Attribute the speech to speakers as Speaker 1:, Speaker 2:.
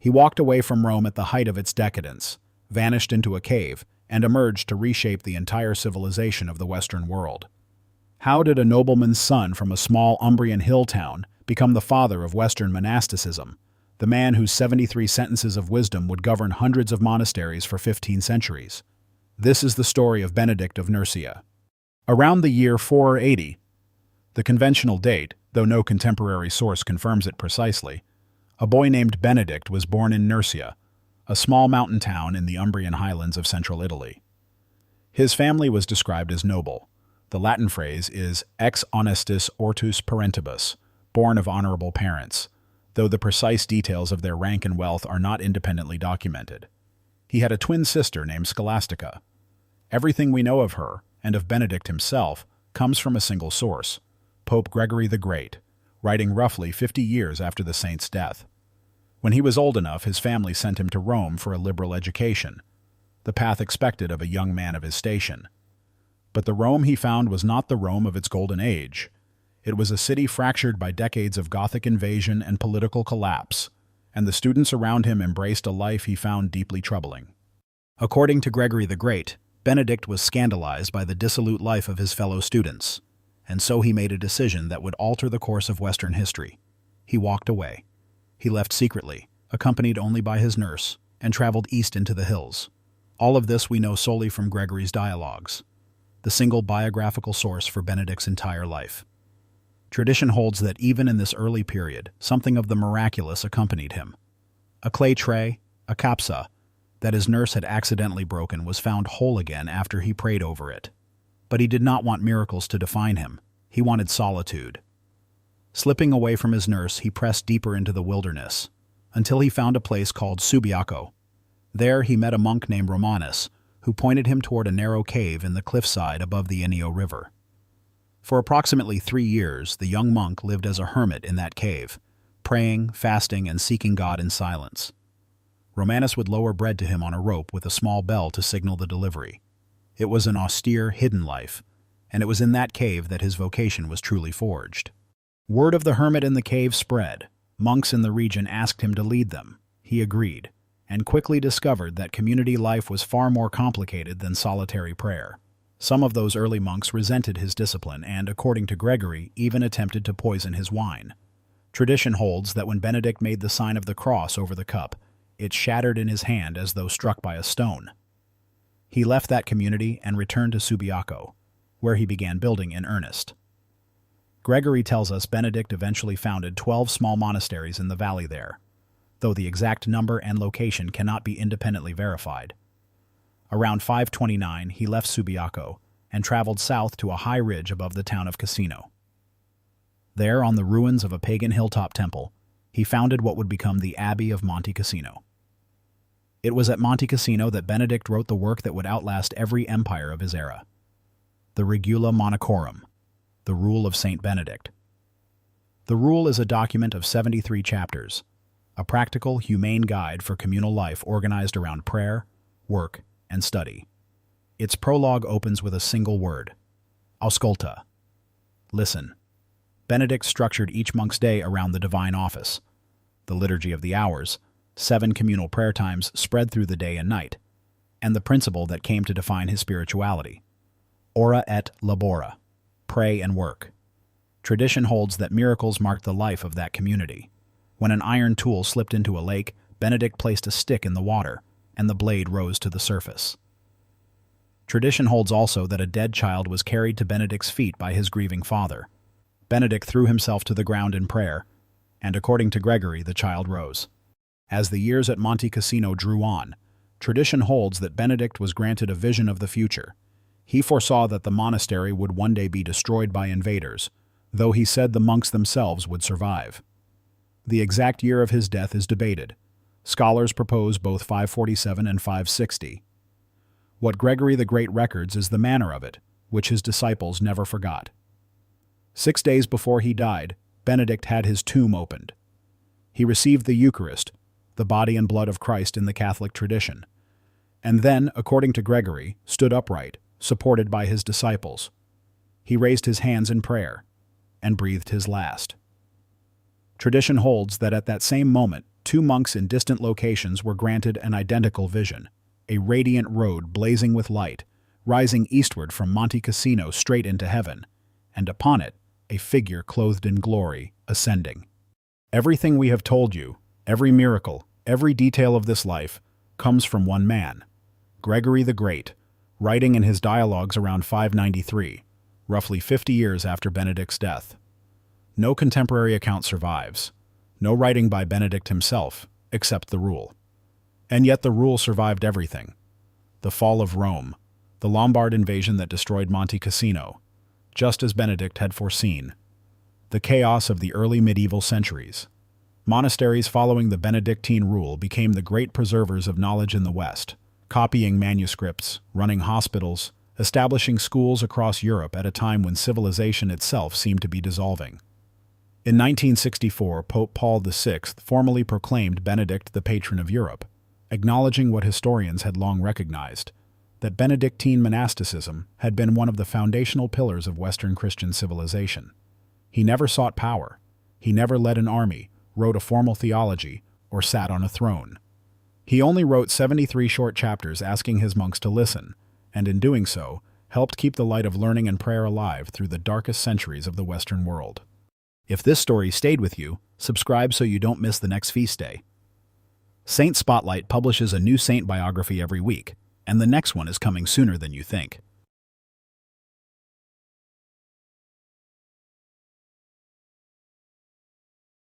Speaker 1: He walked away from Rome at the height of its decadence, vanished into a cave, and emerged to reshape the entire civilization of the Western world. How did a nobleman's son from a small Umbrian hill town become the father of Western monasticism, the man whose 73 sentences of wisdom would govern hundreds of monasteries for 15 centuries? This is the story of Benedict of Nursia. Around the year 480, the conventional date, though no contemporary source confirms it precisely, a boy named Benedict was born in Nursia, a small mountain town in the Umbrian highlands of central Italy. His family was described as noble. The Latin phrase is ex honestis ortus parentibus, born of honorable parents, though the precise details of their rank and wealth are not independently documented. He had a twin sister named Scholastica. Everything we know of her, and of Benedict himself, comes from a single source, Pope Gregory the Great, writing roughly 50 years after the saint's death. When he was old enough, his family sent him to Rome for a liberal education, the path expected of a young man of his station. But the Rome he found was not the Rome of its golden age. It was a city fractured by decades of Gothic invasion and political collapse, and the students around him embraced a life he found deeply troubling. According to Gregory the Great, Benedict was scandalized by the dissolute life of his fellow students, and so he made a decision that would alter the course of Western history. He walked away. He left secretly, accompanied only by his nurse, and traveled east into the hills. All of this we know solely from Gregory's dialogues, the single biographical source for Benedict's entire life. Tradition holds that even in this early period, something of the miraculous accompanied him. A clay tray, a capsa, that his nurse had accidentally broken was found whole again after he prayed over it. But he did not want miracles to define him. He wanted solitude. Slipping away from his nurse, he pressed deeper into the wilderness, until he found a place called Subiaco. There he met a monk named Romanus, who pointed him toward a narrow cave in the cliffside above the Inio River. For approximately 3 years, the young monk lived as a hermit in that cave, praying, fasting, and seeking God in silence. Romanus would lower bread to him on a rope with a small bell to signal the delivery. It was an austere, hidden life, and it was in that cave that his vocation was truly forged. Word of the hermit in the cave spread. Monks in the region asked him to lead them. He agreed, and quickly discovered that community life was far more complicated than solitary prayer. Some of those early monks resented his discipline and, according to Gregory, even attempted to poison his wine. Tradition holds that when Benedict made the sign of the cross over the cup, it shattered in his hand as though struck by a stone. He left that community and returned to Subiaco, where he began building in earnest. Gregory tells us Benedict eventually founded 12 small monasteries in the valley there, though the exact number and location cannot be independently verified. Around 529, he left Subiaco and traveled south to a high ridge above the town of Cassino. There, on the ruins of a pagan hilltop temple, he founded what would become the Abbey of Monte Cassino. It was at Monte Cassino that Benedict wrote the work that would outlast every empire of his era, the Regula Monachorum, the Rule of Saint Benedict. The Rule is a document of 73 chapters, a practical, humane guide for communal life organized around prayer, work, and study. Its prologue opens with a single word, ausculta, listen. Benedict structured each monk's day around the divine office, the liturgy of the hours, 7 communal prayer times spread through the day and night, and the principle that came to define his spirituality, ora et labora, pray and work. Tradition holds that miracles marked the life of that community. When an iron tool slipped into a lake, Benedict placed a stick in the water, and the blade rose to the surface. Tradition holds also that a dead child was carried to Benedict's feet by his grieving father. Benedict threw himself to the ground in prayer, and according to Gregory, the child rose. As the years at Monte Cassino drew on, tradition holds that Benedict was granted a vision of the future. He foresaw that the monastery would one day be destroyed by invaders, though he said the monks themselves would survive. The exact year of his death is debated. Scholars propose both 547 and 560. What Gregory the Great records is the manner of it, which his disciples never forgot. 6 days before he died, Benedict had his tomb opened. He received the Eucharist, the body and blood of Christ in the Catholic tradition, and then, according to Gregory, stood upright, supported by his disciples. He raised his hands in prayer and breathed his last. Tradition holds that at that same moment, Two monks in distant locations were granted an identical vision, a radiant road blazing with light, rising eastward from Monte Cassino straight into heaven, and upon it, a figure clothed in glory, ascending. Everything we have told you, every miracle, every detail of this life, comes from one man, Gregory the Great, writing in his dialogues around 593, roughly 50 years after Benedict's death. No contemporary account survives, no writing by Benedict himself, except the Rule. And yet the Rule survived everything. The fall of Rome, the Lombard invasion that destroyed Monte Cassino, just as Benedict had foreseen. The chaos of the early medieval centuries. Monasteries following the Benedictine rule became the great preservers of knowledge in the West, copying manuscripts, running hospitals, establishing schools across Europe at a time when civilization itself seemed to be dissolving. In 1964, Pope Paul VI formally proclaimed Benedict the patron of Europe, acknowledging what historians had long recognized, that Benedictine monasticism had been one of the foundational pillars of Western Christian civilization. He never sought power. He never led an army, wrote a formal theology, or sat on a throne. He only wrote 73 short chapters asking his monks to listen, and in doing so, helped keep the light of learning and prayer alive through the darkest centuries of the Western world. If this story stayed with you, subscribe so you don't miss the next feast day. Saint Spotlight publishes a new saint biography every week, and the next one is coming sooner than you think.